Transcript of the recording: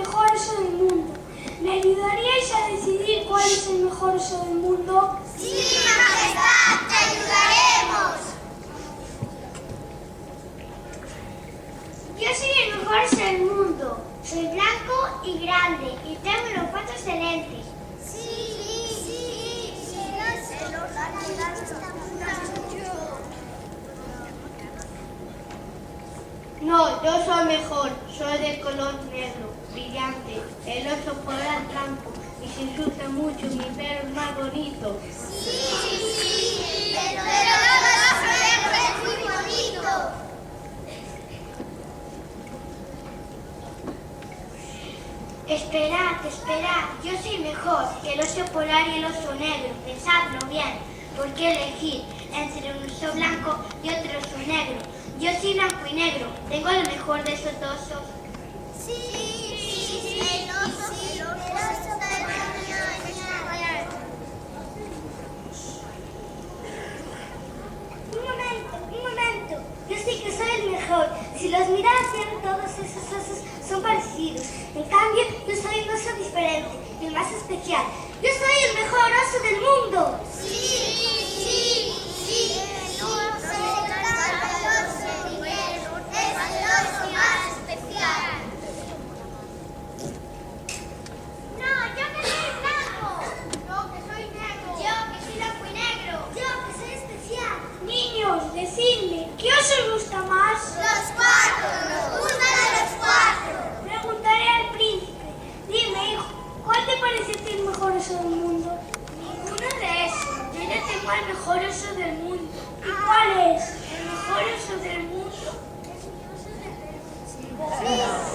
mejor oso del mundo. ¿Me ayudaríais a decidir cuál es el mejor oso del mundo? ¡Sí, majestad! ¡Te ayudaremos! Yo soy el mejor oso del mundo. Soy blanco y grande y tengo los patos excelentes. No, yo soy mejor, soy de color negro, brillante, el oso polar blanco, y si se usa mucho mi pelo es más bonito. Sí, pero el oso negro es muy bonito. Esperad, yo soy mejor que el oso polar y el oso negro, pensadlo bien, ¿por qué elegir entre un oso blanco y otro oso negro? Yo soy blanco y negro, tengo lo mejor de esos dos osos. Sí, el oso Un momento, yo sí que soy el mejor. Si los miras bien, todos esos osos son parecidos. En cambio, yo soy un oso diferente y el más especial. Yo soy el mejor oso del mundo. Sí, el oso es el oso más especial. No, yo que soy blanco. Yo que soy negro. Yo que soy blanco y negro. Yo que soy especial. Niños, decidme, ¿qué os gusta más? Los cuatro, nos gustan los cuatro. Preguntaré al príncipe. Dime, hijo, ¿cuál te parece a ti el mejor oso del mundo? Ninguno de esos. Yo ya tengo el mejor oso del mundo. ¿Y cuál es? El mejor oso del mundo es mi oso de peluche.